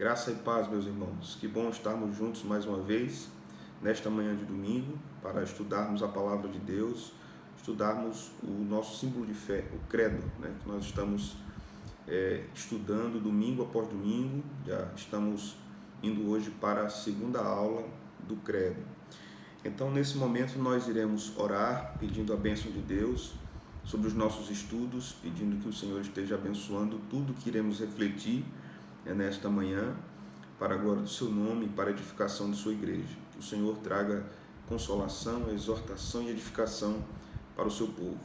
Graça e paz, meus irmãos. Que bom estarmos juntos mais uma vez, nesta manhã de domingo, para estudarmos a palavra de Deus, estudarmos o nosso símbolo de fé, o credo, que nós estamos estudando domingo após domingo. Já estamos indo hoje para a segunda aula do credo. Então, nesse momento, nós iremos orar, pedindo a bênção de Deus sobre os nossos estudos, pedindo que o Senhor esteja abençoando tudo que iremos refletir nesta manhã, para a glória do seu nome e para a edificação de sua igreja. Que o Senhor traga consolação, exortação e edificação para o seu povo.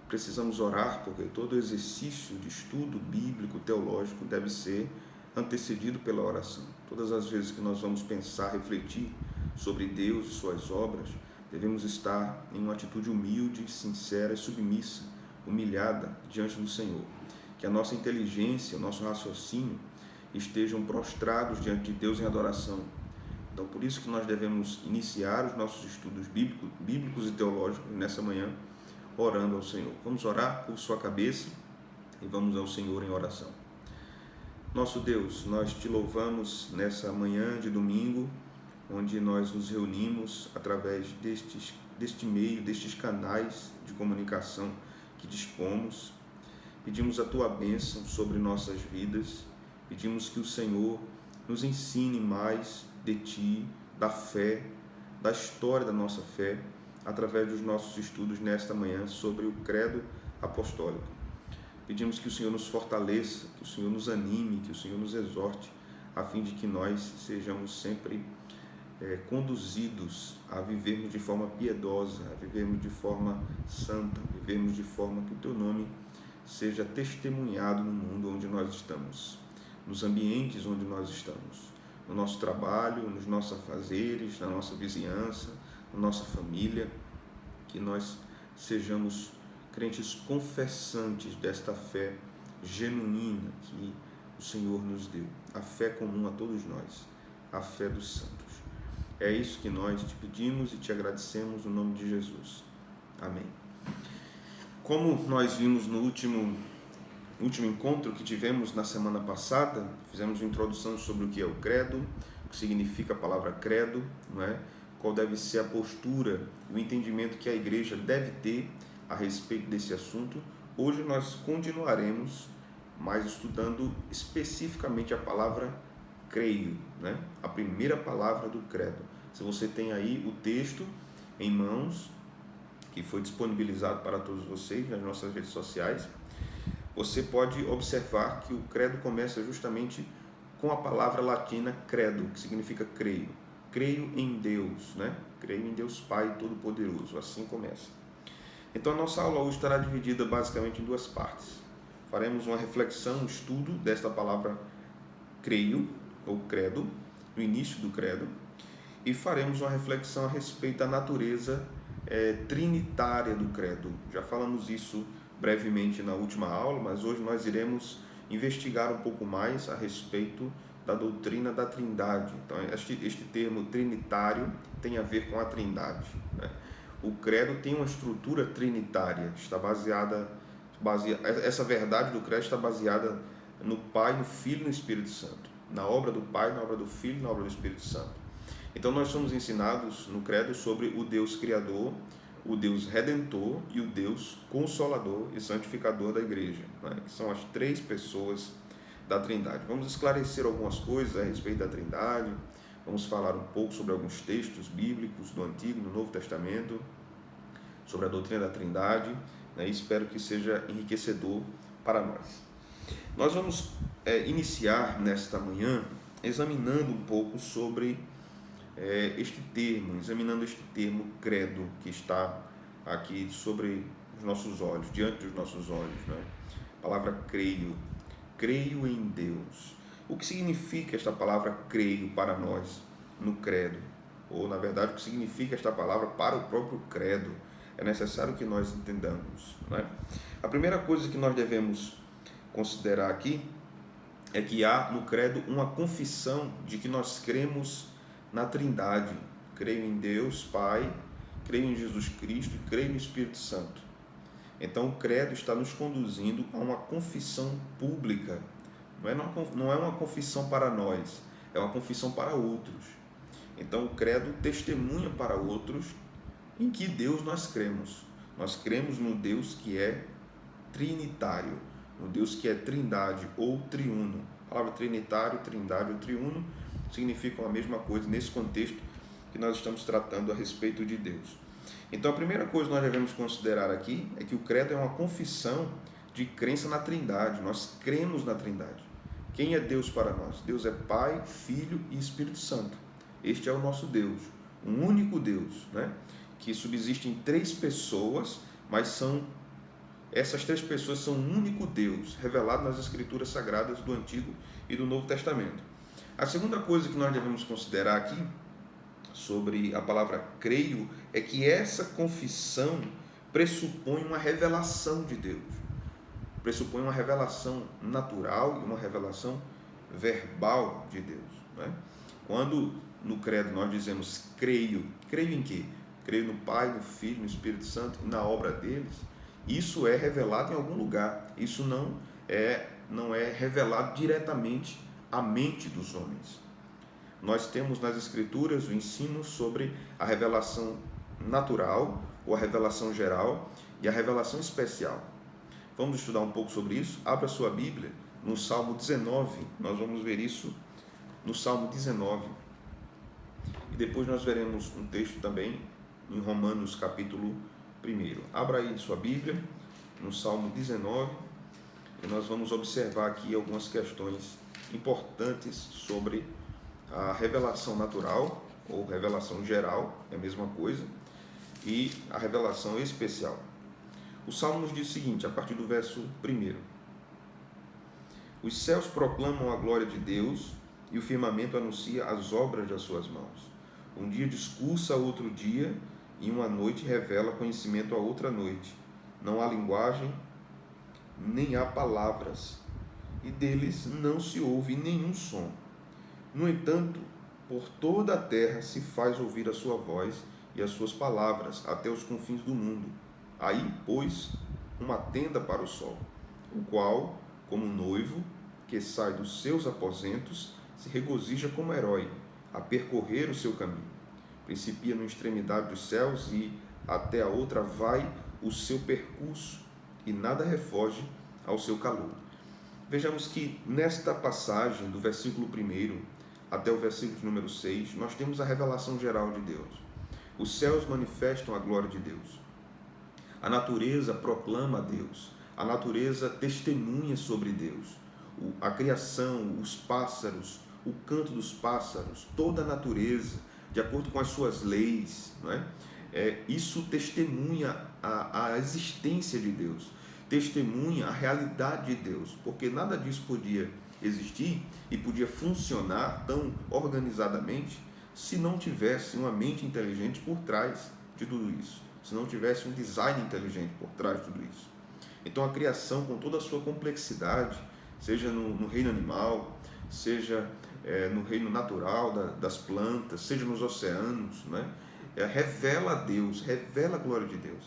Precisamos orar, porque todo exercício de estudo bíblico, teológico, deve ser antecedido pela oração. Todas as vezes que nós vamos pensar, refletir sobre Deus e suas obras, devemos estar em uma atitude humilde, sincera e submissa, humilhada diante do Senhor. Que a nossa inteligência, o nosso raciocínio estejam prostrados diante de Deus em adoração. Então, por isso que nós devemos iniciar os nossos estudos bíblicos e teológicos nessa manhã, orando ao Senhor. Vamos orar por sua cabeça e vamos ao Senhor em oração. Nosso Deus, nós te louvamos nessa manhã de domingo, onde nós nos reunimos através deste meio, destes canais de comunicação que dispomos. Pedimos a tua bênção sobre nossas vidas, pedimos que o Senhor nos ensine mais de ti, da fé, da história da nossa fé, através dos nossos estudos nesta manhã sobre o credo apostólico. Pedimos que o Senhor nos fortaleça, que o Senhor nos anime, que o Senhor nos exorte, a fim de que nós sejamos sempre conduzidos a vivermos de forma piedosa, a vivermos de forma santa, a vivermos de forma que o teu nome seja testemunhado no mundo onde nós estamos, nos ambientes onde nós estamos, no nosso trabalho, nos nossos afazeres, na nossa vizinhança, na nossa família, que nós sejamos crentes confessantes desta fé genuína que o Senhor nos deu, a fé comum a todos nós, a fé dos santos. É isso que nós te pedimos e te agradecemos no nome de Jesus. Amém. Como nós vimos no último encontro que tivemos na semana passada, fizemos uma introdução sobre o que é o credo, o que significa a palavra credo, não é? Qual deve ser a postura e o entendimento que a igreja deve ter a respeito desse assunto. Hoje nós continuaremos mais estudando especificamente a palavra creio, né? A primeira palavra do credo. Se você tem aí o texto em mãos, que foi disponibilizado para todos vocês nas nossas redes sociais, você pode observar que o credo começa justamente com a palavra latina credo, que significa creio. Creio em Deus, né? Creio em Deus Pai Todo-Poderoso, assim começa. Então a nossa aula hoje estará dividida basicamente em duas partes. Faremos uma reflexão, um estudo desta palavra creio, ou credo, no início do credo, e faremos uma reflexão a respeito da natureza trinitária do credo. Já falamos isso brevemente na última aula, mas hoje nós iremos investigar um pouco mais a respeito da doutrina da Trindade. Então, este termo trinitário tem a ver com a Trindade, né? O credo tem uma estrutura trinitária, essa verdade do credo está baseada no Pai, no Filho e no Espírito Santo, na obra do Pai, na obra do Filho e na obra do Espírito Santo. Então nós somos ensinados no credo sobre o Deus Criador, o Deus Redentor e o Deus Consolador e Santificador da igreja, né? Que são as três pessoas da Trindade. Vamos esclarecer algumas coisas a respeito da Trindade, vamos falar um pouco sobre alguns textos bíblicos do Antigo e do Novo Testamento, sobre a doutrina da Trindade, né? E espero que seja enriquecedor para nós. Nós vamos iniciar nesta manhã examinando um pouco sobre examinando este termo credo que está aqui sobre os nossos olhos, diante dos nossos olhos, né? A palavra creio em Deus. O que significa esta palavra creio para nós no credo? Ou, na verdade, o que significa esta palavra para o próprio credo? É necessário que nós entendamos, né? A primeira coisa que nós devemos considerar aqui é que há no credo uma confissão de que nós cremos na Trindade. Creio em Deus Pai, creio em Jesus Cristo e creio no Espírito Santo. Então o credo está nos conduzindo a uma confissão pública Não é uma confissão para nós, é uma confissão para outros. Então o credo testemunha para outros em que Deus nós cremos. Nós cremos no Deus que é trinitário, no Deus que é trindade ou triuno. A palavra trinitário, trindade ou triuno significam a mesma coisa nesse contexto que nós estamos tratando a respeito de Deus. Então a primeira coisa que nós devemos considerar aqui é que o credo é uma confissão de crença na trindade. Nós cremos na trindade. Quem é Deus para nós? Deus é Pai, Filho e Espírito Santo. Este é o nosso Deus, um único Deus, né? Que subsiste em três pessoas, mas essas três pessoas são um único Deus, revelado nas Escrituras Sagradas do Antigo e do Novo Testamento. A segunda coisa que nós devemos considerar aqui, sobre a palavra creio, é que essa confissão pressupõe uma revelação de Deus. Pressupõe uma revelação natural e uma revelação verbal de Deus, né? Quando no credo nós dizemos creio em quê? Creio no Pai, no Filho, no Espírito Santo e na obra deles. Isso é revelado em algum lugar. Isso não é revelado diretamente à mente dos homens. Nós temos nas Escrituras o ensino sobre a revelação natural ou a revelação geral e a revelação especial. Vamos estudar um pouco sobre isso? Abra sua Bíblia no Salmo 19. Nós vamos ver isso no Salmo 19. E depois nós veremos um texto também em Romanos capítulo 1. Abra aí sua Bíblia no Salmo 19 e nós vamos observar aqui algumas questões importantes sobre a revelação natural ou revelação geral, é a mesma coisa, e a revelação especial. O Salmo nos diz o seguinte, a partir do verso 1: Os céus proclamam a glória de Deus e o firmamento anuncia as obras das suas mãos. Um dia discursa a outro dia e uma noite revela conhecimento a outra noite. Não há linguagem, nem há palavras, e deles não se ouve nenhum som. No entanto, por toda a terra se faz ouvir a sua voz e as suas palavras até os confins do mundo. Aí, pôs uma tenda para o sol, o qual, como noivo que sai dos seus aposentos, se regozija como herói a percorrer o seu caminho. Principia na extremidade dos céus e até a outra vai o seu percurso, e nada refoge ao seu calor. Vejamos que nesta passagem, do versículo 1 até o versículo número 6, nós temos a revelação geral de Deus. Os céus manifestam a glória de Deus. A natureza proclama a Deus. A natureza testemunha sobre Deus. A criação, os pássaros, o canto dos pássaros, toda a natureza, de acordo com as suas leis, não é? Isso testemunha a existência de Deus, testemunha a realidade de Deus, porque nada disso podia existir e podia funcionar tão organizadamente se não tivesse uma mente inteligente por trás de tudo isso, se não tivesse um design inteligente por trás de tudo isso. Então a criação, com toda a sua complexidade, seja no reino animal, seja no reino natural das plantas, seja nos oceanos, né? Revela a Deus, revela a glória de Deus.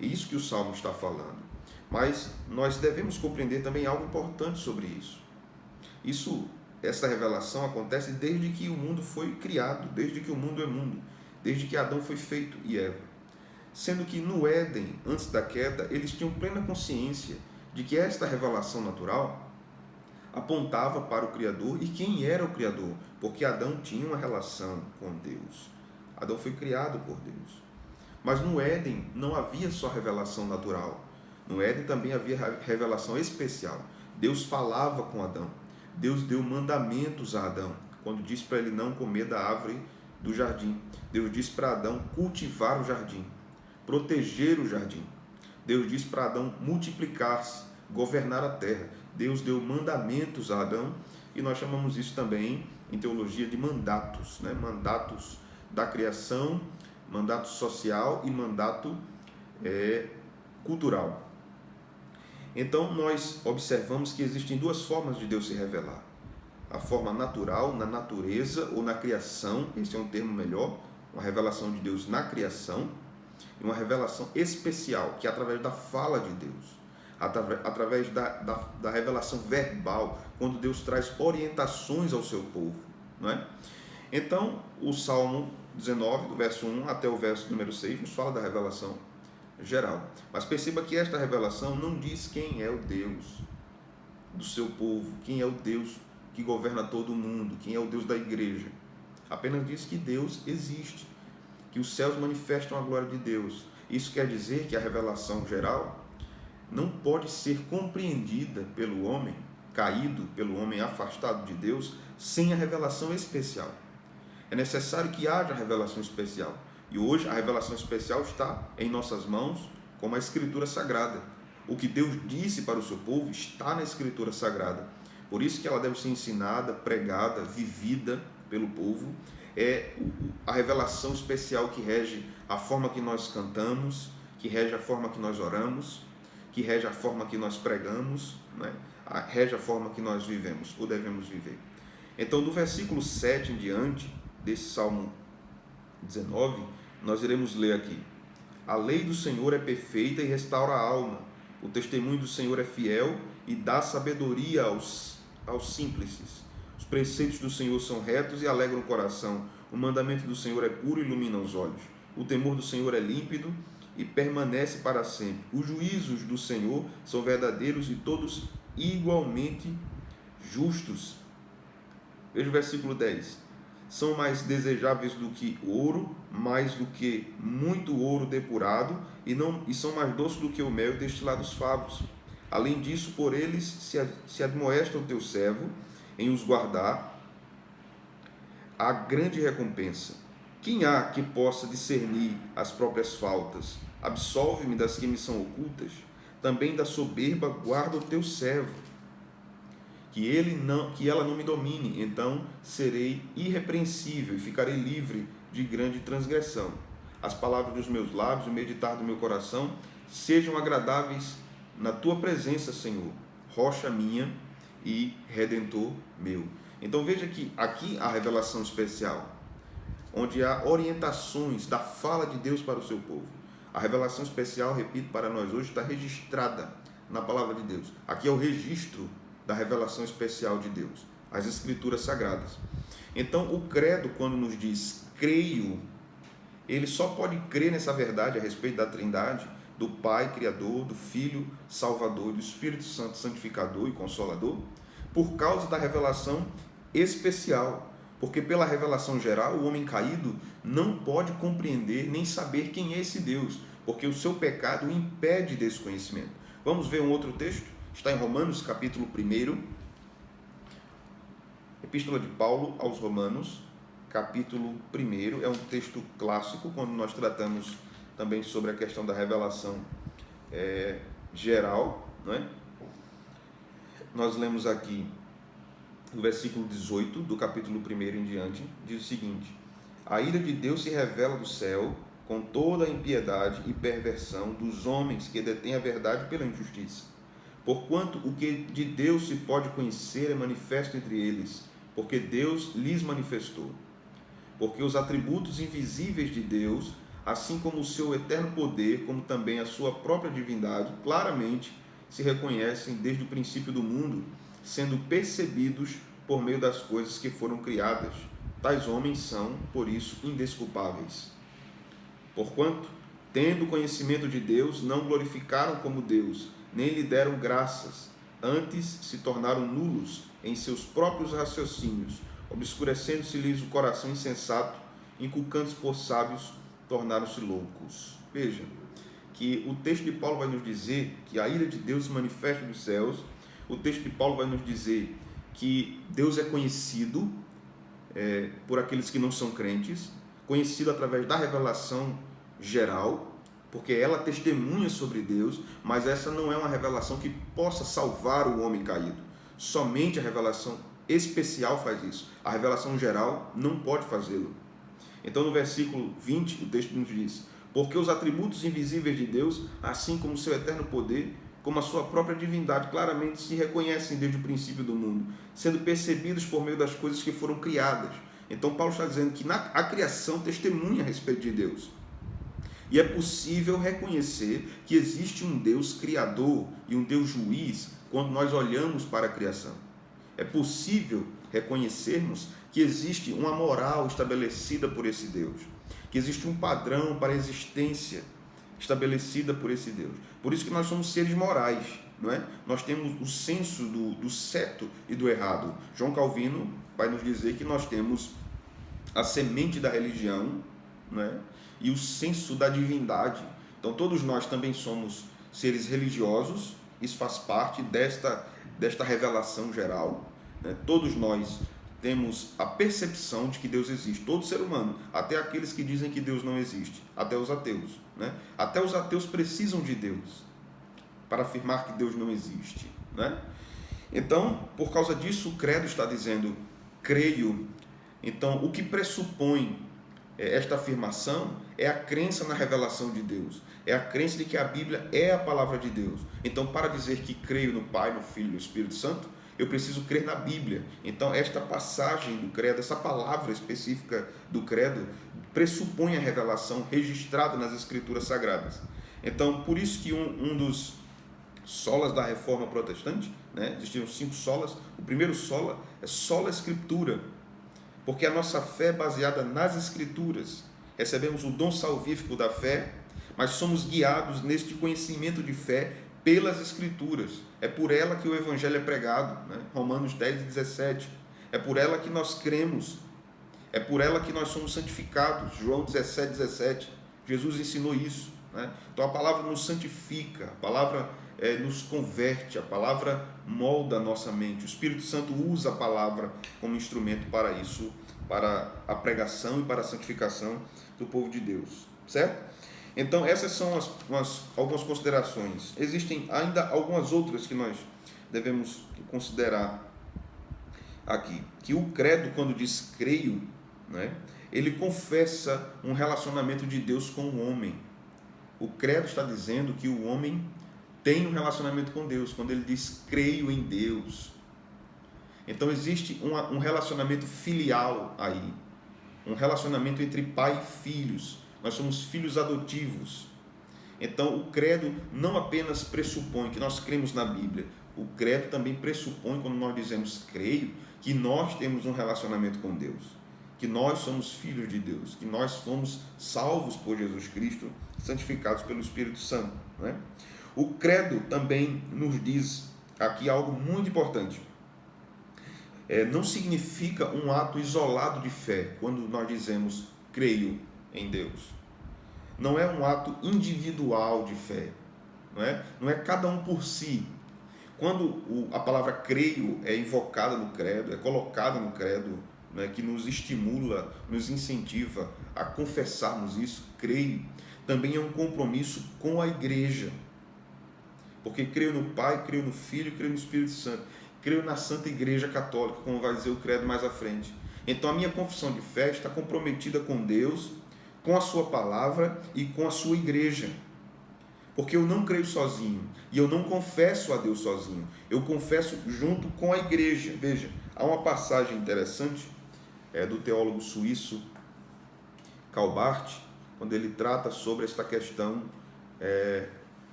É isso que o Salmo está falando. Mas nós devemos compreender também algo importante sobre isso. Essa revelação acontece desde que o mundo foi criado, desde que o mundo é mundo, desde que Adão foi feito e Eva. Sendo que no Éden, antes da queda, eles tinham plena consciência de que esta revelação natural apontava para o Criador. E quem era o Criador? Porque Adão tinha uma relação com Deus. Adão foi criado por Deus. Mas no Éden não havia só revelação natural. No Éden também havia revelação especial. Deus falava com Adão. Deus deu mandamentos a Adão, quando disse para ele não comer da árvore do jardim. Deus disse para Adão cultivar o jardim, proteger o jardim. Deus disse para Adão multiplicar-se, governar a terra. Deus deu mandamentos a Adão, e nós chamamos isso também em teologia de mandatos, né? Mandatos da criação, mandato social e mandato cultural. Então nós observamos que existem duas formas de Deus se revelar. A forma natural, na natureza ou na criação, esse é um termo melhor, uma revelação de Deus na criação, e uma revelação especial, que é através da fala de Deus. através da revelação verbal, quando Deus traz orientações ao seu povo, não é? Então, o Salmo 19, do verso 1 até o verso número 6, nos fala da revelação geral. Mas perceba que esta revelação não diz quem é o Deus do seu povo, quem é o Deus que governa todo o mundo, quem é o Deus da igreja. Apenas diz que Deus existe, que os céus manifestam a glória de Deus. Isso quer dizer que a revelação geral não pode ser compreendida pelo homem caído, pelo homem afastado de Deus, sem a revelação especial. É necessário que haja revelação especial. E hoje a revelação especial está em nossas mãos, como a Escritura Sagrada. O que Deus disse para o seu povo está na Escritura Sagrada. Por isso que ela deve ser ensinada, pregada, vivida pelo povo. É a revelação especial que rege a forma que nós cantamos, que rege a forma que nós oramos, que rege a forma que nós pregamos, né? Rege a forma que nós vivemos, ou devemos viver. Então, do versículo 7 em diante, desse Salmo 19, nós iremos ler aqui: a lei do Senhor é perfeita e restaura a alma. O testemunho do Senhor é fiel e dá sabedoria aos simples. Os preceitos do Senhor são retos e alegram o coração. O mandamento do Senhor é puro e ilumina os olhos. O temor do Senhor é límpido e permanece para sempre. Os juízos do Senhor são verdadeiros e todos igualmente justos. Veja o versículo 10. São mais desejáveis do que ouro, mais do que muito ouro depurado, e são mais doces do que o mel destilados favos. Além disso, por eles se admoesta o teu servo em os guardar a grande recompensa. Quem há que possa discernir as próprias faltas? Absolve-me das que me são ocultas. Também da soberba guarda o teu servo, que ela não me domine. Então serei irrepreensível e ficarei livre de grande transgressão. As palavras dos meus lábios e o meditar do meu coração sejam agradáveis na tua presença, Senhor, rocha minha e redentor meu. Então veja que aqui a revelação especial, onde há orientações da fala de Deus para o seu povo. A revelação especial, repito, para nós hoje está registrada na palavra de Deus. Aqui é o registro da revelação especial de Deus, as Escrituras Sagradas. Então o credo, quando nos diz creio, ele só pode crer nessa verdade a respeito da Trindade, do Pai Criador, do Filho Salvador e do Espírito Santo Santificador e Consolador, por causa da revelação especial. Porque pela revelação geral, o homem caído não pode compreender nem saber quem é esse Deus, porque o seu pecado o impede desse conhecimento. Vamos ver um outro texto? Está em Romanos, capítulo 1, Epístola de Paulo aos Romanos, capítulo 1, é um texto clássico, quando nós tratamos também sobre a questão da revelação geral, não é? Nós lemos aqui o versículo 18 do capítulo 1 em diante, diz o seguinte: a ira de Deus se revela do céu com toda a impiedade e perversão dos homens que detêm a verdade pela injustiça. Porquanto o que de Deus se pode conhecer é manifesto entre eles, porque Deus lhes manifestou. Porque os atributos invisíveis de Deus, assim como o seu eterno poder, como também a sua própria divindade, claramente se reconhecem desde o princípio do mundo, sendo percebidos por meio das coisas que foram criadas. Tais homens são, por isso, indesculpáveis. Porquanto, tendo conhecimento de Deus, não glorificaram como Deus, nem lhe deram graças, antes se tornaram nulos em seus próprios raciocínios, obscurecendo-se-lhes o coração insensato, inculcando-se por sábios, tornaram-se loucos. Veja que o texto de Paulo vai nos dizer que a ira de Deus se manifesta dos céus. O texto de Paulo vai nos dizer que Deus é conhecido por aqueles que não são crentes, conhecido através da revelação geral, porque ela testemunha sobre Deus, mas essa não é uma revelação que possa salvar o homem caído. Somente a revelação especial faz isso. A revelação geral não pode fazê-lo. Então, no versículo 20, o texto nos diz: porque os atributos invisíveis de Deus, assim como o seu eterno poder, como a sua própria divindade, claramente se reconhecem desde o princípio do mundo, sendo percebidos por meio das coisas que foram criadas. Então Paulo está dizendo que a criação testemunha a respeito de Deus. E é possível reconhecer que existe um Deus criador e um Deus juiz quando nós olhamos para a criação. É possível reconhecermos que existe uma moral estabelecida por esse Deus, que existe um padrão para a existência estabelecida por esse Deus. Por isso que nós somos seres morais, não é? Nós temos o senso do certo e do errado. João Calvino vai nos dizer que nós temos a semente da religião, não é? E o senso da divindade. Então todos nós também somos seres religiosos, isso faz parte desta revelação geral, né? Todos nós temos a percepção de que Deus existe, todo ser humano, até aqueles que dizem que Deus não existe, até os ateus, né? Até os ateus precisam de Deus para afirmar que Deus não existe, né? Então, por causa disso, o credo está dizendo, creio. Então, o que pressupõe esta afirmação é a crença na revelação de Deus, é a crença de que a Bíblia é a palavra de Deus. Então, para dizer que creio no Pai, no Filho e no Espírito Santo, eu preciso crer na Bíblia. Então, esta passagem do credo, essa palavra específica do credo, pressupõe a revelação registrada nas Escrituras Sagradas. Então, por isso que um dos solas da Reforma Protestante, né, existiam 5 solas, o primeiro sola é sola Escritura, porque a nossa fé é baseada nas Escrituras. Recebemos o dom salvífico da fé, mas somos guiados neste conhecimento de fé pelas Escrituras. É por ela que o Evangelho é pregado, né? Romanos 10 e 17. É por ela que nós cremos. É por ela que nós somos santificados. João 17, 17. Jesus ensinou isso, né? Então a palavra nos santifica, a palavra nos converte, a palavra molda a nossa mente. O Espírito Santo usa a palavra como instrumento para isso, para a pregação e para a santificação do povo de Deus, certo? Então essas são algumas considerações. Existem ainda algumas outras que nós devemos considerar aqui. Que o credo, quando diz creio, né, ele confessa um relacionamento de Deus com o homem. O credo está dizendo que o homem tem um relacionamento com Deus, quando ele diz creio em Deus. Então existe um relacionamento filial aí, um relacionamento entre pai e filhos. Nós somos filhos adotivos. Então o credo não apenas pressupõe que nós cremos na Bíblia, o credo também pressupõe, quando nós dizemos creio, que nós temos um relacionamento com Deus, que nós somos filhos de Deus, que nós somos salvos por Jesus Cristo, santificados pelo Espírito Santo, né? O credo também nos diz aqui algo muito importante. Não significa um ato isolado de fé, quando nós dizemos creio em Deus. Não é um ato individual de fé, não é cada um por si. Quando a palavra creio é invocada no credo, é colocada no credo, né, que nos estimula, nos incentiva a confessarmos isso, creio, também é um compromisso com a igreja. Porque creio no Pai, creio no Filho, creio no Espírito Santo. Creio na Santa Igreja Católica, como vai dizer o credo mais à frente. Então a minha confissão de fé está comprometida com Deus, com a sua palavra e com a sua igreja. Porque eu não creio sozinho e eu não confesso a Deus sozinho. Eu confesso junto com a igreja. Veja, há uma passagem interessante do teólogo suíço Calbart, quando ele trata sobre esta questão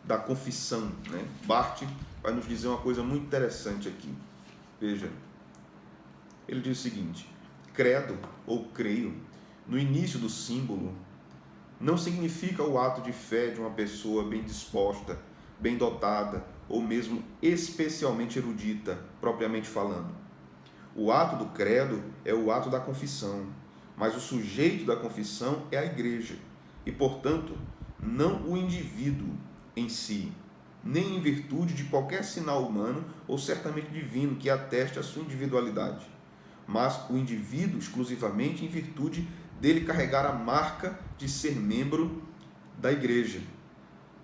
da confissão, né? Barth vai nos dizer uma coisa muito interessante aqui. Veja, ele diz o seguinte: credo ou creio, no início do símbolo, não significa o ato de fé de uma pessoa bem disposta, bem dotada ou mesmo especialmente erudita, propriamente falando. O ato do credo é o ato da confissão, mas o sujeito da confissão é a igreja e, portanto, não o indivíduo em si, nem em virtude de qualquer sinal humano ou certamente divino que ateste a sua individualidade, mas o indivíduo exclusivamente em virtude dele carregar a marca de ser membro da igreja.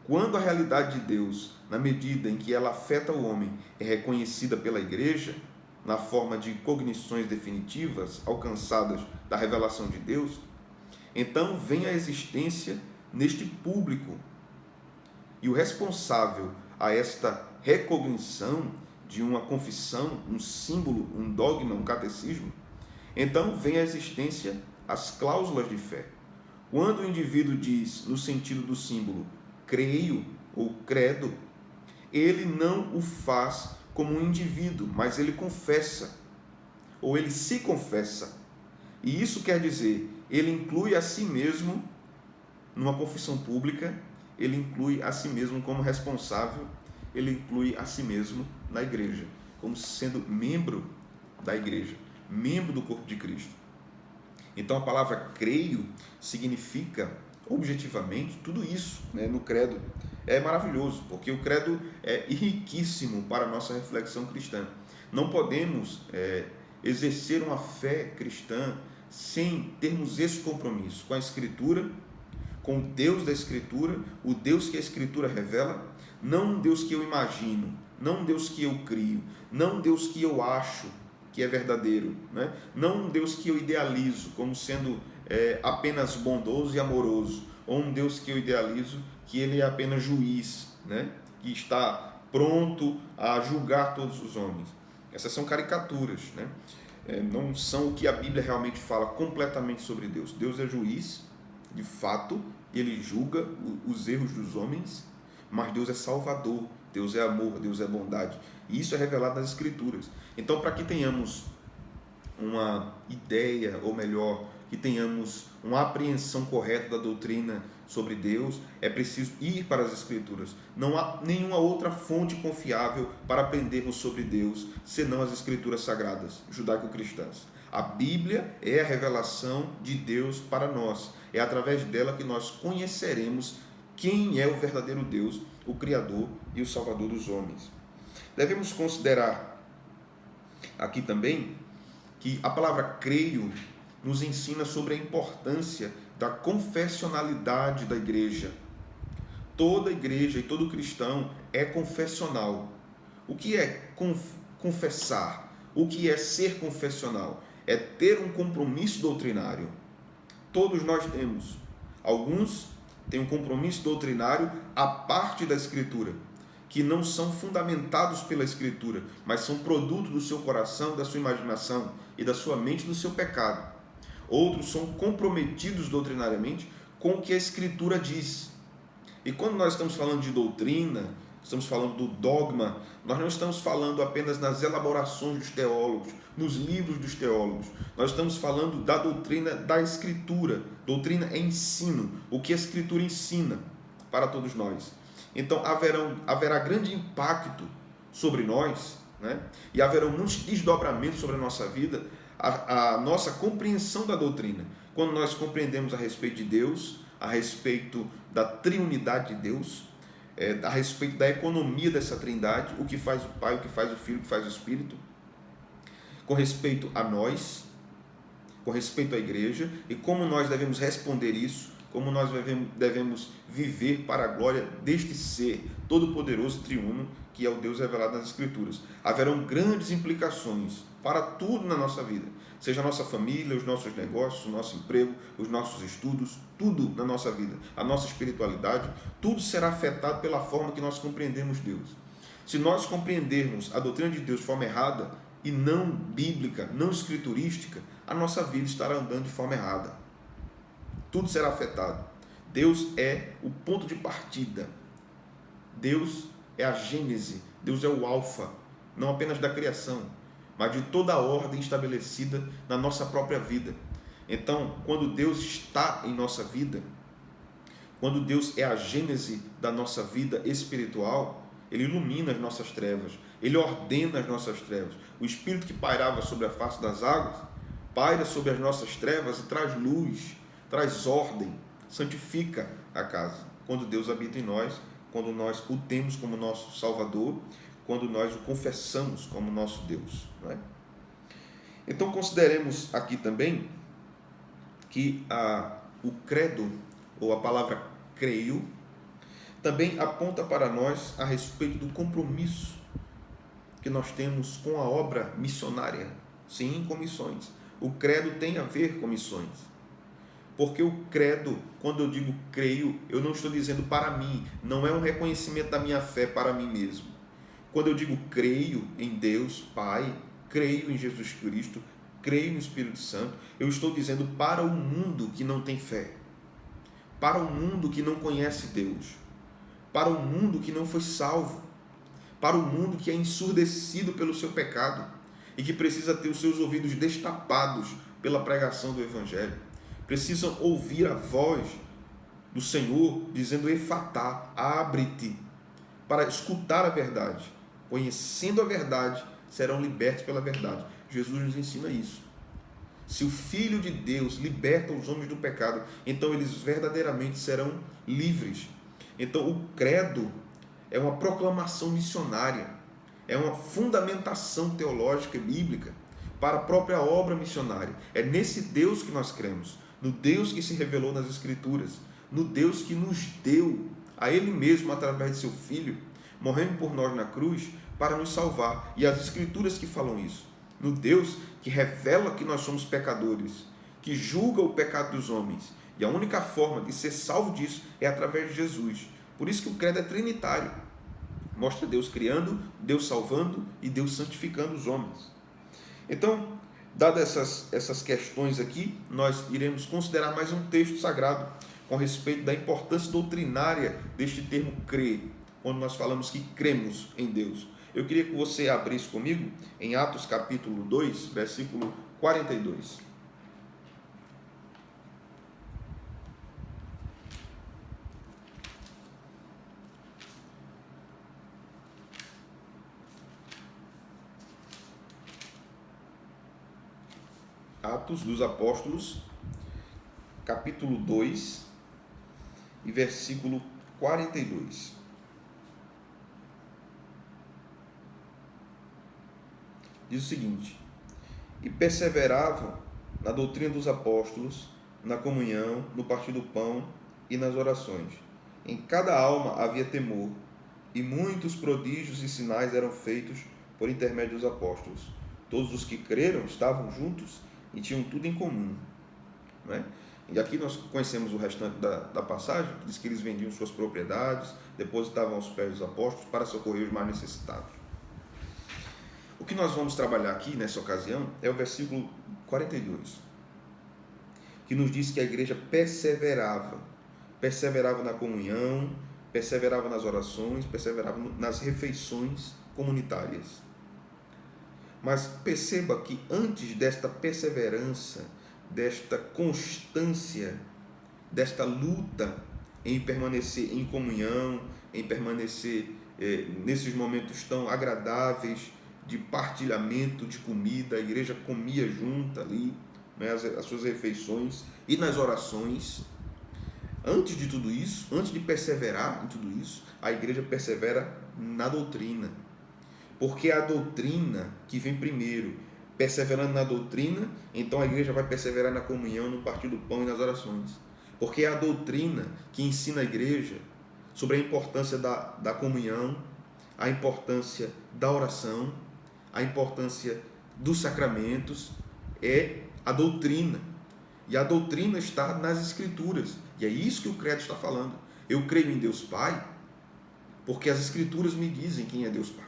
Quando a realidade de Deus, na medida em que ela afeta o homem, é reconhecida pela igreja, na forma de cognições definitivas alcançadas da revelação de Deus, então vem a existência neste público. E o responsável a esta recognição de uma confissão, um símbolo, um dogma, um catecismo, então vem a existência as cláusulas de fé. Quando o indivíduo diz, no sentido do símbolo, creio ou credo, ele não o faz como um indivíduo, mas ele confessa, ou ele se confessa. E isso quer dizer, ele inclui a si mesmo numa confissão pública, ele inclui a si mesmo como responsável, ele inclui a si mesmo na igreja, como sendo membro da igreja, membro do corpo de Cristo. Então a palavra creio significa objetivamente tudo isso, né? No credo. É maravilhoso, porque o credo é riquíssimo para a nossa reflexão cristã. Não podemos exercer uma fé cristã sem termos esse compromisso com a Escritura, com o Deus da Escritura, o Deus que a Escritura revela, não um Deus que eu imagino, não um Deus que eu crio, não um Deus que eu acho que é verdadeiro, né? Não um Deus que eu idealizo como sendo apenas bondoso e amoroso, ou um Deus que eu idealizo que ele é apenas juiz, né? Que está pronto a julgar todos os homens. Essas são caricaturas, né? Não são o que a Bíblia realmente fala completamente sobre Deus. Deus é juiz, de fato, ele julga os erros dos homens, mas Deus é salvador, Deus é amor, Deus é bondade. E isso é revelado nas Escrituras. Então, para que tenhamos uma ideia, ou melhor, que tenhamos uma apreensão correta da doutrina sobre Deus, é preciso ir para as Escrituras. Não há nenhuma outra fonte confiável para aprendermos sobre Deus, senão as Escrituras sagradas, judaico-cristãs. A Bíblia é a revelação de Deus para nós. É através dela que nós conheceremos quem é o verdadeiro Deus, o Criador e o Salvador dos homens. Devemos considerar aqui também que a palavra creio nos ensina sobre a importância da confessionalidade da igreja. Toda igreja e todo cristão é confessional. O que é confessar? O que é ser confessional? É ter um compromisso doutrinário. Todos nós temos. Alguns têm um compromisso doutrinário à parte da Escritura, que não são fundamentados pela Escritura, mas são produto do seu coração, da sua imaginação e da sua mente, do seu pecado. Outros são comprometidos doutrinariamente com o que a Escritura diz. E quando nós estamos falando de doutrina, estamos falando do dogma, nós não estamos falando apenas nas elaborações dos teólogos, nos livros dos teólogos. Nós estamos falando da doutrina da Escritura. Doutrina é ensino, o que a Escritura ensina para todos nós. Então haverá grande impacto sobre nós, né? E haverão muitos desdobramentos sobre a nossa vida, a nossa compreensão da doutrina. Quando nós compreendemos a respeito de Deus, a respeito da triunidade de Deus, a respeito da economia dessa trindade, o que faz o Pai, o que faz o Filho, o que faz o Espírito, com respeito a nós, com respeito à igreja, e como nós devemos responder isso, como nós devemos viver para a glória deste ser todo-poderoso, triuno, que é o Deus revelado nas Escrituras. Haverão grandes implicações para tudo na nossa vida, seja a nossa família, os nossos negócios, o nosso emprego, os nossos estudos, tudo na nossa vida, a nossa espiritualidade, tudo será afetado pela forma que nós compreendemos Deus. Se nós compreendermos a doutrina de Deus de forma errada, e não bíblica, não escriturística, a nossa vida estará andando de forma errada. Tudo será afetado. Deus é o ponto de partida. Deus é a gênese. Deus é o alfa, não apenas da criação, mas de toda a ordem estabelecida na nossa própria vida. Então, quando Deus está em nossa vida, quando Deus é a gênese da nossa vida espiritual, Ele ilumina as nossas trevas, Ele ordena as nossas trevas. O Espírito que pairava sobre a face das águas, paira sobre as nossas trevas e traz luz, traz ordem, santifica a casa. Quando Deus habita em nós, quando nós o temos como nosso Salvador, quando nós o confessamos como nosso Deus. Não é? Então consideremos aqui também que o credo, ou a palavra creio, também aponta para nós a respeito do compromisso que nós temos com a obra missionária. Sim, com missões. O credo tem a ver com missões. Porque o credo, quando eu digo creio, eu não estou dizendo para mim, não é um reconhecimento da minha fé para mim mesmo. Quando eu digo creio em Deus, Pai, creio em Jesus Cristo, creio no Espírito Santo, eu estou dizendo para o mundo que não tem fé. para um mundo que não conhece Deus, para um mundo que não foi salvo, para um mundo que é ensurdecido pelo seu pecado e que precisa ter os seus ouvidos destapados pela pregação do Evangelho. Precisam ouvir a voz do Senhor dizendo: Efatá, abre-te, para escutar a verdade. Conhecendo a verdade, serão libertos pela verdade. Jesus nos ensina isso. Se o Filho de Deus liberta os homens do pecado, então eles verdadeiramente serão livres. Então o credo é uma proclamação missionária, é uma fundamentação teológica e bíblica para a própria obra missionária. É nesse Deus que nós cremos, no Deus que se revelou nas Escrituras, no Deus que nos deu a Ele mesmo através de seu Filho, morrendo por nós na cruz para nos salvar. E as Escrituras que falam isso. No Deus que revela que nós somos pecadores, que julga o pecado dos homens. E a única forma de ser salvo disso é através de Jesus. Por isso que o credo é trinitário. Mostra Deus criando, Deus salvando e Deus santificando os homens. Então, dadas essas questões aqui, nós iremos considerar mais um texto sagrado com respeito da importância doutrinária deste termo crer, quando nós falamos que cremos em Deus. Eu queria que você abrisse comigo em Atos capítulo 2, versículo 42. Atos dos Apóstolos, capítulo 2 e versículo 42. Diz o seguinte: e perseveravam na doutrina dos apóstolos, na comunhão, no partir do pão e nas orações. Em cada alma havia temor, e muitos prodígios e sinais eram feitos por intermédio dos apóstolos. Todos os que creram estavam juntos e tinham tudo em comum. Não é? E aqui nós conhecemos o restante da passagem, que diz que eles vendiam suas propriedades, depositavam aos pés dos apóstolos para socorrer os mais necessitados. O que nós vamos trabalhar aqui nessa ocasião é o versículo 42, que nos diz que a igreja perseverava na comunhão, perseverava nas orações, perseverava nas refeições comunitárias. Mas perceba que antes desta perseverança, desta constância, desta luta em permanecer em comunhão, em permanecer nesses momentos tão agradáveis de partilhamento de comida, a igreja comia junto ali, né, as suas refeições e nas orações. Antes de tudo isso, antes de perseverar em tudo isso, a igreja persevera na doutrina. Porque é a doutrina que vem primeiro. Perseverando na doutrina, então a igreja vai perseverar na comunhão, no partir do pão e nas orações. Porque é a doutrina que ensina a igreja sobre a importância da comunhão, a importância da oração, a importância dos sacramentos. É a doutrina. E a doutrina está nas Escrituras. E é isso que o credo está falando. Eu creio em Deus Pai, porque as Escrituras me dizem quem é Deus Pai.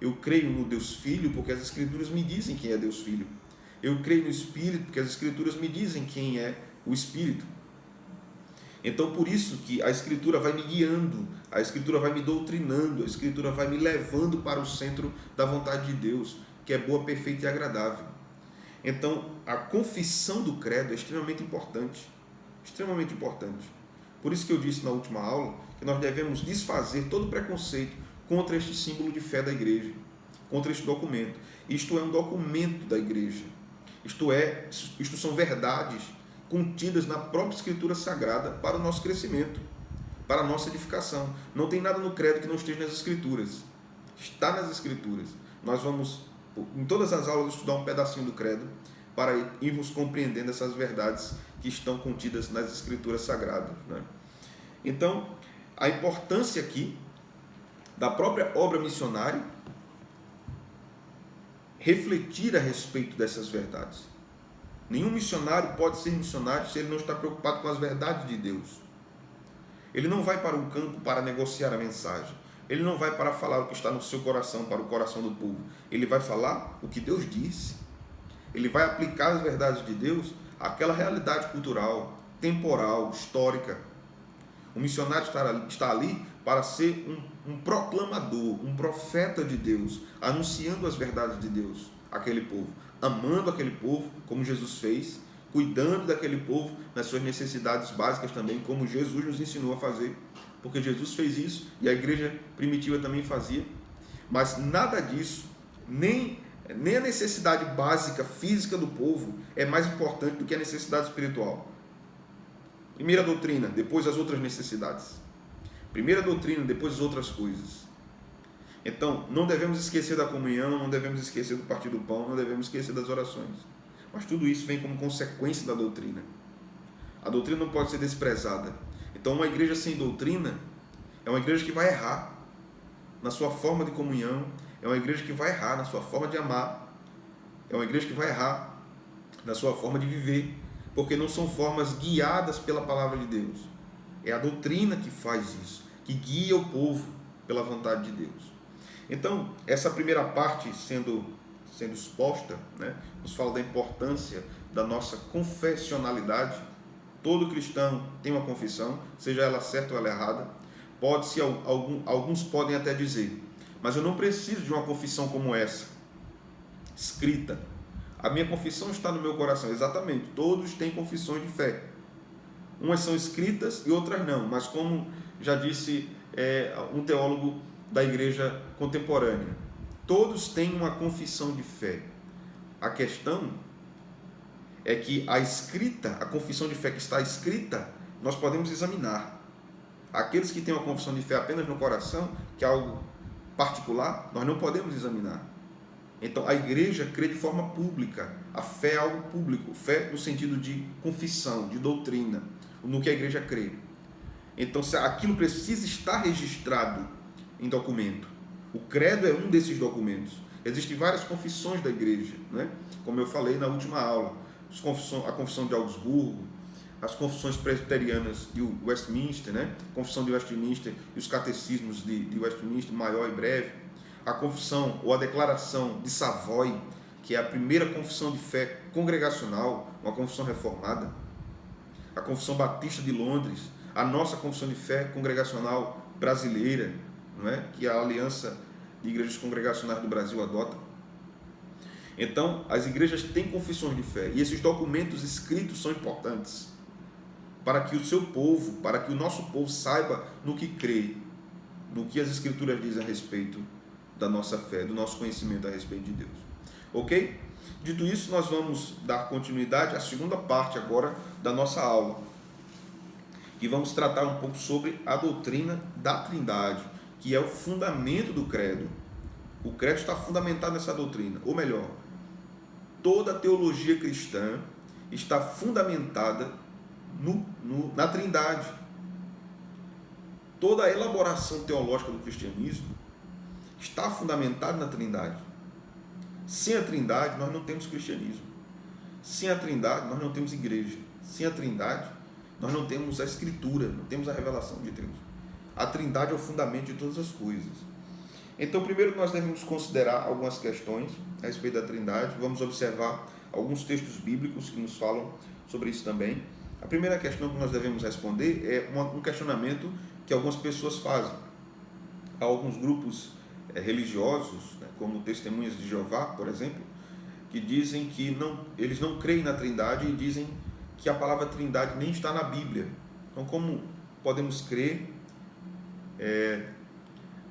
Eu creio no Deus Filho, porque as Escrituras me dizem quem é Deus Filho. Eu creio no Espírito, porque as Escrituras me dizem quem é o Espírito. Então, por isso que a Escritura vai me guiando, a Escritura vai me doutrinando, a Escritura vai me levando para o centro da vontade de Deus, que é boa, perfeita e agradável. Então, a confissão do credo é extremamente importante. Extremamente importante. Por isso que eu disse na última aula que nós devemos desfazer todo preconceito contra este símbolo de fé da igreja, contra este documento. Isto é um documento da igreja. Isto são verdades contidas na própria Escritura Sagrada para o nosso crescimento, para a nossa edificação. Não tem nada no credo que não esteja nas Escrituras. Está nas Escrituras. Nós vamos, em todas as aulas, estudar um pedacinho do credo para irmos compreendendo essas verdades que estão contidas nas Escrituras Sagradas, né? Então, a importância aqui da própria obra missionária refletir a respeito dessas verdades. Nenhum missionário pode ser missionário se ele não está preocupado com as verdades de Deus. Ele não vai para um campo para negociar a mensagem. Ele não vai para falar o que está no seu coração, para o coração do povo. Ele vai falar o que Deus disse. Ele vai aplicar as verdades de Deus àquela realidade cultural, temporal, histórica. O missionário está ali para ser um proclamador, um profeta de Deus, anunciando as verdades de Deus àquele povo, amando aquele povo, como Jesus fez, cuidando daquele povo nas suas necessidades básicas também, como Jesus nos ensinou a fazer, porque Jesus fez isso e a igreja primitiva também fazia. Mas nada disso, nem a necessidade básica física do povo é mais importante do que a necessidade espiritual. Primeira doutrina, depois as outras necessidades. Primeira doutrina, depois as outras coisas. Então, não devemos esquecer da comunhão, não devemos esquecer do partir do pão, não devemos esquecer das orações. Mas tudo isso vem como consequência da doutrina. A doutrina não pode ser desprezada. Então, uma igreja sem doutrina é uma igreja que vai errar na sua forma de comunhão, é uma igreja que vai errar na sua forma de amar, é uma igreja que vai errar na sua forma de viver, porque não são formas guiadas pela palavra de Deus. É a doutrina que faz isso, que guia o povo pela vontade de Deus. Então, essa primeira parte sendo exposta, né, nos fala da importância da nossa confessionalidade. Todo cristão tem uma confissão, seja ela certa ou ela errada. Alguns podem até dizer, mas eu não preciso de uma confissão como essa, escrita. A minha confissão está no meu coração. Exatamente, todos têm confissões de fé. Umas são escritas e outras não, mas como já disse um teólogo da igreja contemporânea, todos têm uma confissão de fé. A questão é que a confissão de fé que está escrita, nós podemos examinar. Aqueles que têm uma confissão de fé apenas no coração, que é algo particular, nós não podemos examinar. Então, a igreja crê de forma pública. A fé é algo público. Fé no sentido de confissão, de doutrina, no que a igreja crê. Então, aquilo precisa estar registrado em documento. O credo é um desses documentos. Existem várias confissões da igreja, né? Como eu falei na última aula. A confissão de Augsburgo, as confissões presbiterianas de Westminster, né? Confissão de Westminster e os catecismos de Westminster, maior e breve. A confissão ou a declaração de Savoy, que é a primeira confissão de fé congregacional, uma confissão reformada. A confissão batista de Londres, a nossa confissão de fé congregacional brasileira, não é? Que a Aliança de Igrejas Congregacionais do Brasil adota. Então, as igrejas têm confissões de fé e esses documentos escritos são importantes para que o seu povo, para que o nosso povo saiba no que crê, no que as Escrituras dizem a respeito da nossa fé, do nosso conhecimento a respeito de Deus. Ok? Dito isso, nós vamos dar continuidade à segunda parte agora da nossa aula, e vamos tratar um pouco sobre a doutrina da Trindade, que é o fundamento do credo. O credo está fundamentado nessa doutrina, ou melhor, toda a teologia cristã está fundamentada na Trindade. Toda a elaboração teológica do cristianismo está fundamentada na Trindade. Sem a Trindade, nós não temos cristianismo. Sem a Trindade, nós não temos igreja. Sem a Trindade, nós não temos a Escritura, não temos a revelação de Deus. A Trindade é o fundamento de todas as coisas. Então, primeiro nós devemos considerar algumas questões a respeito da Trindade. Vamos observar alguns textos bíblicos que nos falam sobre isso também. A primeira questão que nós devemos responder é um questionamento que algumas pessoas fazem. Há alguns grupos religiosos, né, como Testemunhas de Jeová, por exemplo, que dizem que eles não creem na Trindade e dizem que a palavra Trindade nem está na Bíblia. Então, como podemos crer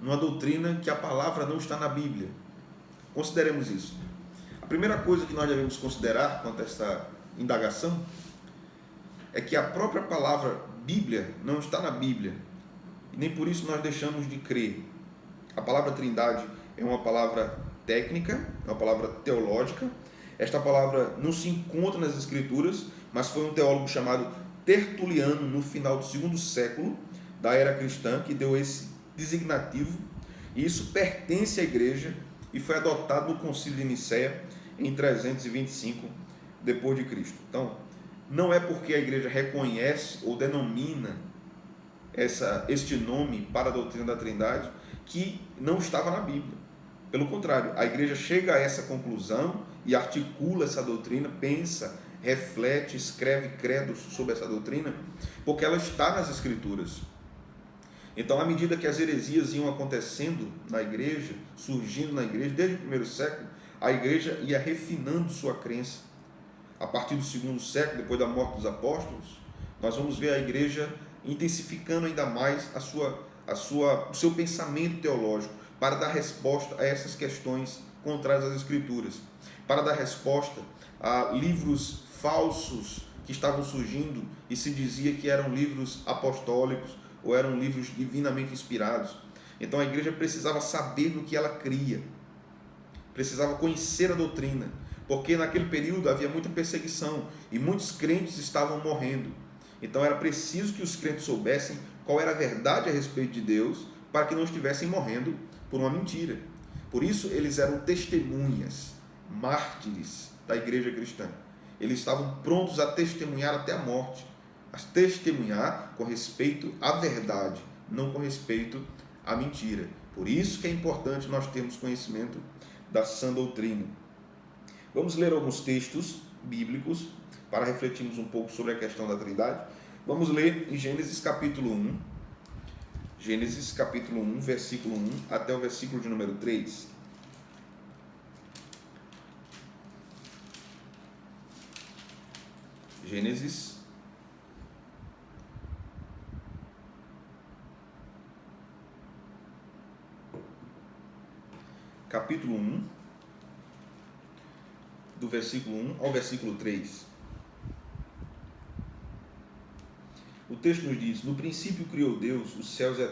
numa doutrina que a palavra não está na Bíblia? Consideremos isso. A primeira coisa que nós devemos considerar quanto a essa indagação é que a própria palavra Bíblia não está na Bíblia, e nem por isso nós deixamos de crer. A palavra Trindade é uma palavra técnica, é uma palavra teológica. Esta palavra não se encontra nas Escrituras, mas foi um teólogo chamado Tertuliano, no final do segundo século da era cristã, que deu esse designativo, e isso pertence à igreja e foi adotado no Concílio de Nicéia em 325 depois de Cristo. Então, não é porque a igreja reconhece ou denomina este nome para a doutrina da Trindade que não estava na Bíblia. Pelo contrário, a igreja chega a essa conclusão e articula essa doutrina, pensa, reflete, escreve credos sobre essa doutrina, porque ela está nas Escrituras. Então, à medida que as heresias iam acontecendo na igreja, surgindo na igreja, desde o primeiro século, a igreja ia refinando sua crença. A partir do segundo século, depois da morte dos apóstolos, nós vamos ver a igreja intensificando ainda mais o seu pensamento teológico para dar resposta a essas questões contrárias às Escrituras, para dar resposta a livros falsos que estavam surgindo e se dizia que eram livros apostólicos ou eram livros divinamente inspirados. Então a igreja precisava saber no que ela cria, precisava conhecer a doutrina, porque naquele período havia muita perseguição e muitos crentes estavam morrendo. Então era preciso que os crentes soubessem qual era a verdade a respeito de Deus, para que não estivessem morrendo por uma mentira. Por isso eles eram testemunhas, mártires da igreja cristã. Eles estavam prontos a testemunhar até a morte, a testemunhar com respeito à verdade, não com respeito à mentira. Por isso que é importante nós termos conhecimento da sã doutrina. Vamos ler alguns textos bíblicos para refletirmos um pouco sobre a questão da Trindade. Vamos ler em Gênesis capítulo 1, Gênesis capítulo 1, versículo 1 até o versículo de número 3. Gênesis capítulo 1, do versículo 1 ao versículo 3. O texto nos diz: no princípio criou Deus os céus e a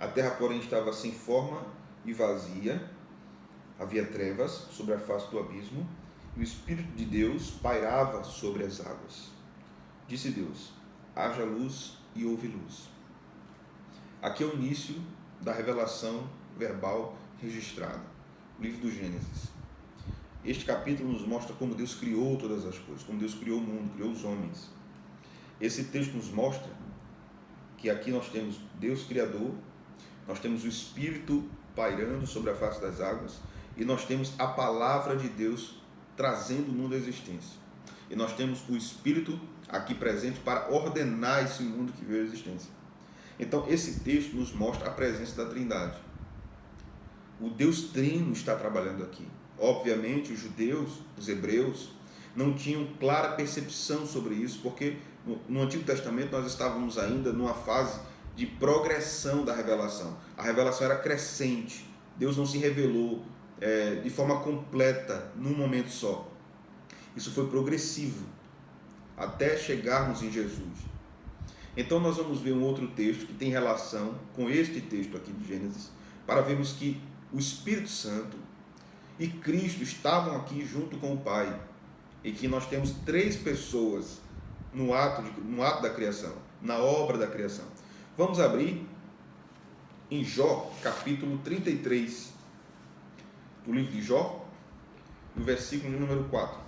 terra porém estava sem forma e vazia, havia trevas sobre a face do abismo, e o Espírito de Deus pairava sobre as águas. Disse Deus: haja luz, e houve luz. Aqui é o início da revelação verbal registrada, o livro do Gênesis. Este capítulo nos mostra como Deus criou todas as coisas, como Deus criou o mundo, criou os homens. Esse texto nos mostra que aqui nós temos Deus Criador, nós temos o Espírito pairando sobre a face das águas, e nós temos a palavra de Deus trazendo o mundo à existência. E nós temos o Espírito aqui presente para ordenar esse mundo que veio à existência. Então, esse texto nos mostra a presença da Trindade. O Deus Trino está trabalhando aqui. Obviamente, os judeus, os hebreus, não tinham clara percepção sobre isso, porque no Antigo Testamento nós estávamos ainda numa fase de progressão da revelação. A revelação era crescente. Deus não se revelou de forma completa num momento só. Isso foi progressivo até chegarmos em Jesus. Então nós vamos ver um outro texto que tem relação com este texto aqui de Gênesis, para vermos que o Espírito Santo e Cristo estavam aqui junto com o Pai, e que nós temos três pessoas no ato da criação, na obra da criação. Vamos abrir em Jó, capítulo 33, do livro de Jó, no versículo de número 4.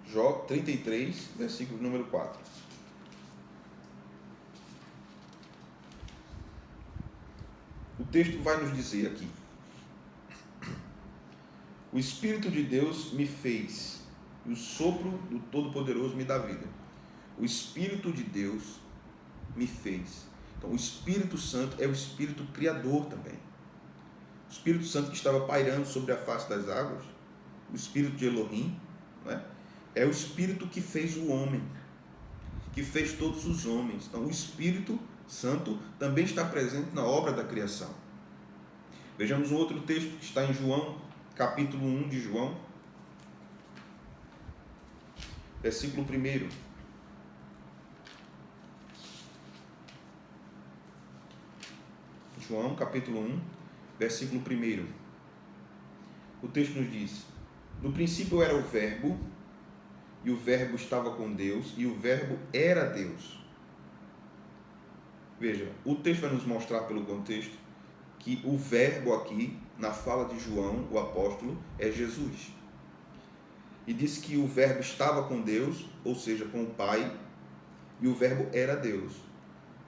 Jó 33, versículo número 4. O texto vai nos dizer aqui: o Espírito de Deus me fez, e o sopro do Todo-Poderoso me dá vida. O Espírito de Deus me fez. Então, o Espírito Santo é o Espírito Criador também. O Espírito Santo que estava pairando sobre a face das águas, o Espírito de Elohim, não é? É o Espírito que fez o homem, que fez todos os homens. Então, o Espírito Santo também está presente na obra da criação. Vejamos um outro texto que está em João, capítulo 1 de João, versículo 1. João, capítulo 1, versículo 1. O texto nos diz: no princípio era o Verbo, e o Verbo estava com Deus, e o Verbo era Deus. Veja, o texto vai nos mostrar pelo contexto que o Verbo aqui, na fala de João, o apóstolo, é Jesus. E diz que o Verbo estava com Deus, ou seja, com o Pai, e o Verbo era Deus.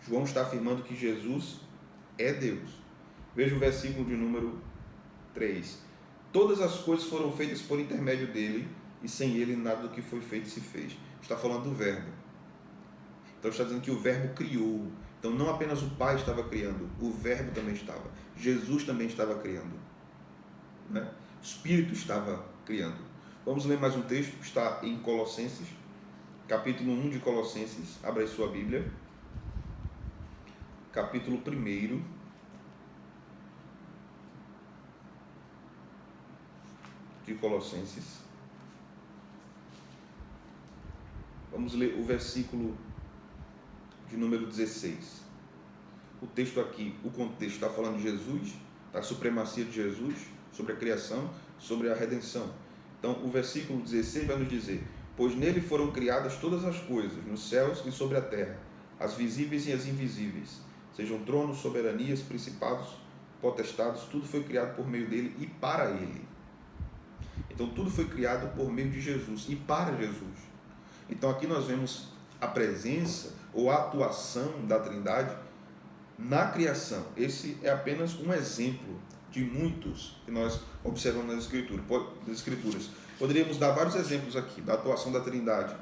João está afirmando que Jesus é Deus. Veja o versículo de número 3. Todas as coisas foram feitas por intermédio dele, e sem ele nada do que foi feito se fez. Está falando do Verbo. Então está dizendo que o verbo criou. Então não apenas o Pai estava criando, o verbo também estava. Jesus também estava criando, né? O Espírito estava criando. Vamos ler mais um texto que está em Colossenses, capítulo 1 de Colossenses. Abra aí sua Bíblia. Capítulo 1 de Colossenses. Vamos ler o versículo de número 16. O texto aqui, o contexto está falando de Jesus, da supremacia de Jesus sobre a criação, sobre a redenção. Então, o versículo 16 vai nos dizer: pois nele foram criadas todas as coisas, nos céus e sobre a terra, as visíveis e as invisíveis, sejam tronos, soberanias, principados, potestades, tudo foi criado por meio dele e para ele. Então, tudo foi criado por meio de Jesus e para Jesus. Então, aqui nós vemos a presença ou a atuação da Trindade na criação. Esse é apenas um exemplo de muitos que nós observamos nas Escrituras. Poderíamos dar vários exemplos aqui da atuação da Trindade,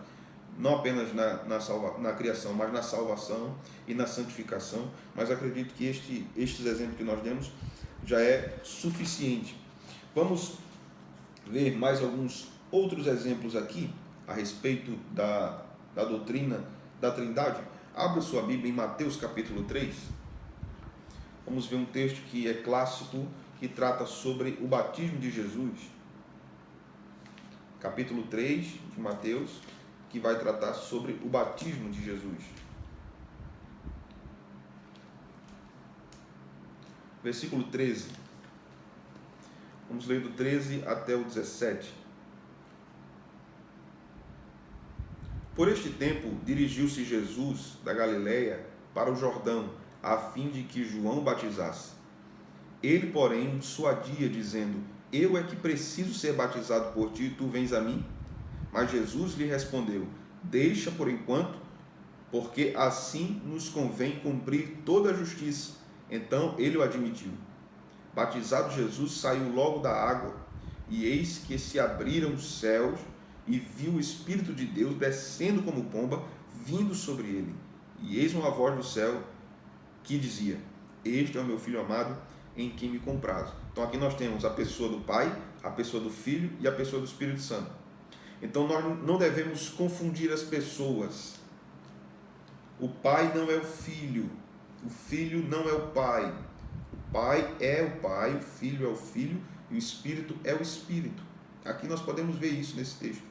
não apenas na criação, mas na salvação e na santificação. Mas acredito que estes exemplos que nós demos já é suficiente. Vamos ver mais alguns outros exemplos aqui a respeito da doutrina da Trindade. Abra sua Bíblia em Mateus capítulo 3. Vamos ver um texto que é clássico, que trata sobre o batismo de Jesus. Capítulo 3 de Mateus, que vai tratar sobre o batismo de Jesus. Versículo 13. Vamos ler do 13 até o 17. Por este tempo, dirigiu-se Jesus da Galileia para o Jordão, a fim de que João batizasse. Ele, porém, dissuadia, dizendo: eu é que preciso ser batizado por ti, e tu vens a mim? Mas Jesus lhe respondeu: deixa por enquanto, porque assim nos convém cumprir toda a justiça. Então ele o admitiu. Batizado Jesus, saiu logo da água, e eis que se abriram os céus, e viu o Espírito de Deus descendo como pomba, vindo sobre ele. E eis uma voz do céu que dizia: este é o meu Filho amado, em quem me comprazo. Então aqui nós temos a pessoa do Pai, a pessoa do Filho e a pessoa do Espírito Santo. Então nós não devemos confundir as pessoas. O Pai não é o Filho, o Filho não é o Pai. O Pai é o Pai, o Filho é o Filho e o Espírito é o Espírito. Aqui nós podemos ver isso nesse texto.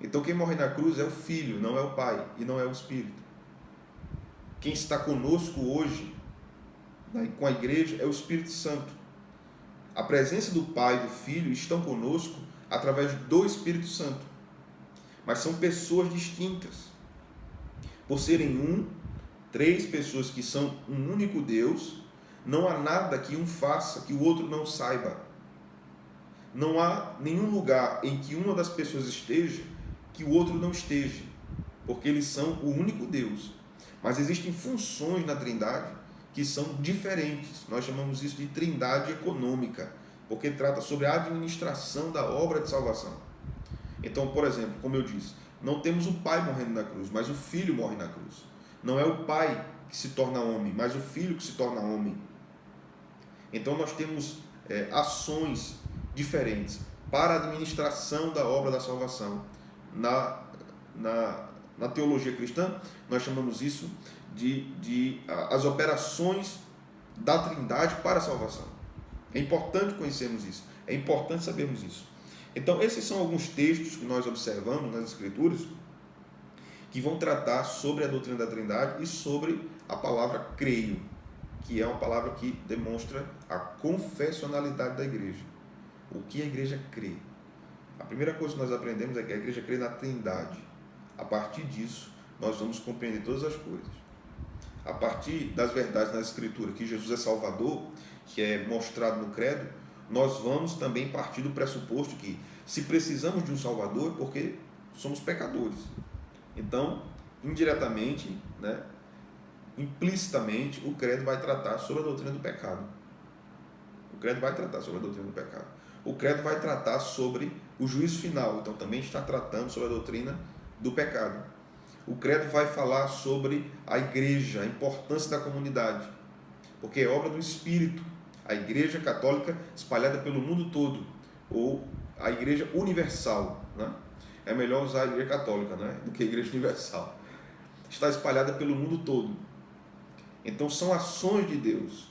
Então quem morre na cruz é o Filho, não é o Pai e não é o Espírito. Quem está conosco hoje, com a igreja, é o Espírito Santo. A presença do Pai e do Filho estão conosco através do Espírito Santo. Mas são pessoas distintas. Por serem três pessoas que são um único Deus, não há nada que um faça que o outro não saiba. Não há nenhum lugar em que uma das pessoas esteja que o outro não esteja, porque eles são o único Deus. Mas existem funções na Trindade que são diferentes. Nós chamamos isso de Trindade econômica, porque trata sobre a administração da obra de salvação. Então, por exemplo, como eu disse, não temos o Pai morrendo na cruz, mas o Filho morre na cruz. Não é o Pai que se torna homem, mas o Filho que se torna homem. Então nós temos ações diferentes para a administração da obra da salvação. Na teologia cristã, nós chamamos isso de as operações da Trindade para a salvação. É importante conhecermos isso, é importante sabermos isso. Então, esses são alguns textos que nós observamos nas Escrituras que vão tratar sobre a doutrina da Trindade e sobre a palavra creio, que é uma palavra que demonstra a confessionalidade da igreja. O que a igreja crê? A primeira coisa que nós aprendemos é que a igreja crê na Trindade. A partir disso, nós vamos compreender todas as coisas. A partir das verdades na Escritura, que Jesus é Salvador, que é mostrado no credo, nós vamos também partir do pressuposto que, se precisamos de um Salvador, é porque somos pecadores. Então, indiretamente, implicitamente, o credo vai tratar sobre a doutrina do pecado. O credo vai tratar sobre a doutrina do pecado. O credo vai tratar sobre o juízo final. Então, também está tratando sobre a doutrina do pecado. O credo vai falar sobre a igreja, a importância da comunidade, porque é obra do Espírito. A igreja católica espalhada pelo mundo todo, ou a igreja universal, né? É melhor usar a igreja católica, né, do que a igreja universal. Está espalhada pelo mundo todo. Então são ações de Deus,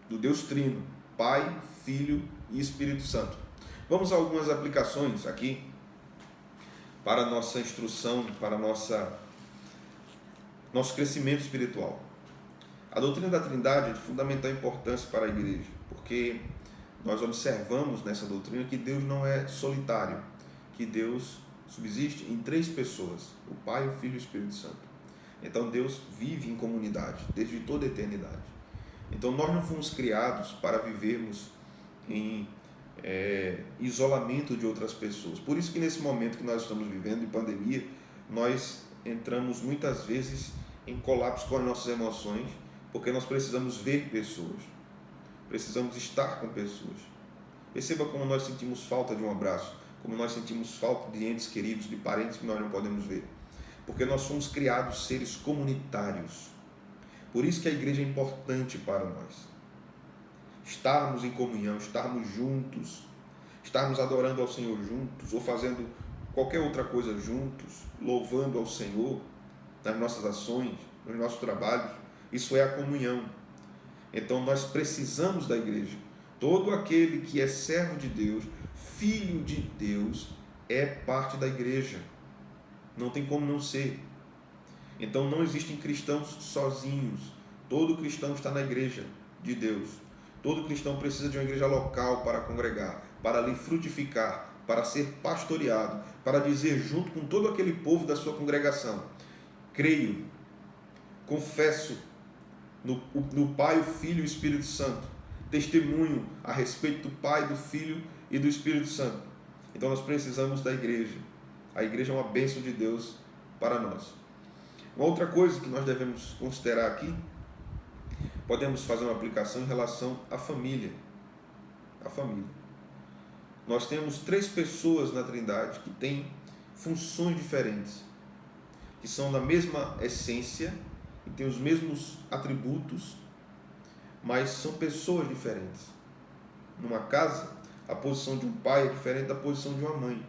do Deus Trino, Pai, Filho e Espírito Santo. Vamos a algumas aplicações aqui para a nossa instrução, para nosso crescimento espiritual. A doutrina da Trindade é de fundamental importância para a igreja, porque nós observamos nessa doutrina que Deus não é solitário, que Deus subsiste em 3 pessoas, o Pai, o Filho e o Espírito Santo. Então Deus vive em comunidade, desde toda a eternidade. Então nós não fomos criados para vivermos em isolamento de outras pessoas. Por isso que nesse momento que nós estamos vivendo, de pandemia, nós entramos muitas vezes em colapso com as nossas emoções, porque nós precisamos ver pessoas, precisamos estar com pessoas. Perceba como nós sentimos falta de um abraço, como nós sentimos falta de entes queridos, de parentes que nós não podemos ver, porque nós fomos criados seres comunitários. Por isso que a igreja é importante para nós. Estarmos em comunhão, estarmos juntos, estarmos adorando ao Senhor juntos, ou fazendo qualquer outra coisa juntos, louvando ao Senhor nas nossas ações, nos nossos trabalhos. Isso é a comunhão. Então nós precisamos da igreja. Todo aquele que é servo de Deus, filho de Deus, é parte da igreja. Não tem como não ser. Então não existem cristãos sozinhos. Todo cristão está na igreja de Deus. Todo cristão precisa de uma igreja local para congregar, para ali frutificar, para ser pastoreado, para dizer junto com todo aquele povo da sua congregação: creio, confesso no Pai, o Filho e o Espírito Santo, testemunho a respeito do Pai, do Filho e do Espírito Santo. Então nós precisamos da igreja. A igreja é uma bênção de Deus para nós. Uma outra coisa que nós devemos considerar aqui, podemos fazer uma aplicação em relação à família. A família. Nós temos 3 pessoas na Trindade que têm funções diferentes, que são da mesma essência e têm os mesmos atributos, mas são pessoas diferentes. Numa casa, a posição de um pai é diferente da posição de uma mãe.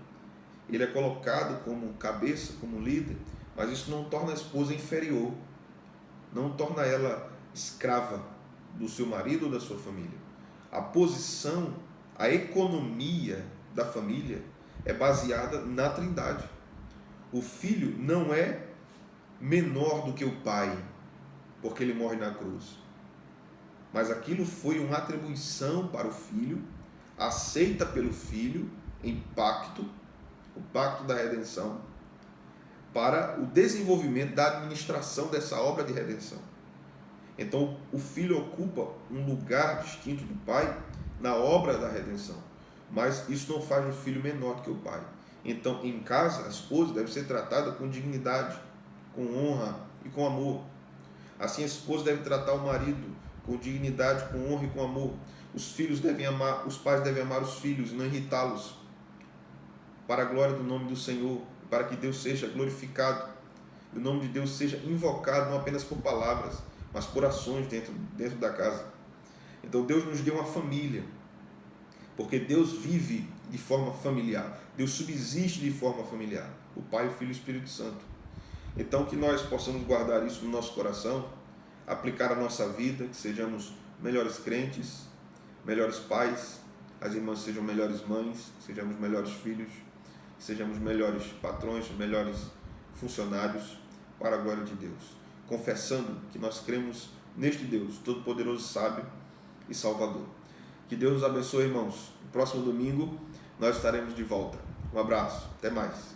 Ele é colocado como cabeça, como líder, mas isso não torna a esposa inferior, não torna ela escrava do seu marido ou da sua família. A posição, a economia da família é baseada na Trindade. O filho não é menor do que o pai, porque ele morre na cruz. Mas aquilo foi uma atribuição para o filho, aceita pelo filho em pacto, o pacto da redenção, para o desenvolvimento da administração dessa obra de redenção. Então, o filho ocupa um lugar distinto do pai na obra da redenção, mas isso não faz o filho menor do que o pai. Então, em casa, a esposa deve ser tratada com dignidade, com honra e com amor. Assim, a esposa deve tratar o marido com dignidade, com honra e com amor. Os filhos devem amar, os pais devem amar os filhos e não irritá-los, para a glória do nome do Senhor, para que Deus seja glorificado, e o nome de Deus seja invocado não apenas por palavras, mas por ações dentro da casa. Então Deus nos deu uma família, porque Deus vive de forma familiar, Deus subsiste de forma familiar, o Pai, o Filho e o Espírito Santo. Então que nós possamos guardar isso no nosso coração, aplicar a nossa vida, que sejamos melhores crentes, melhores pais, as irmãs sejam melhores mães, sejamos melhores filhos, sejamos melhores patrões, melhores funcionários, para a glória de Deus, confessando que nós cremos neste Deus Todo-Poderoso, Sábio e Salvador. Que Deus nos abençoe, irmãos. No próximo domingo nós estaremos de volta. Um abraço, até mais.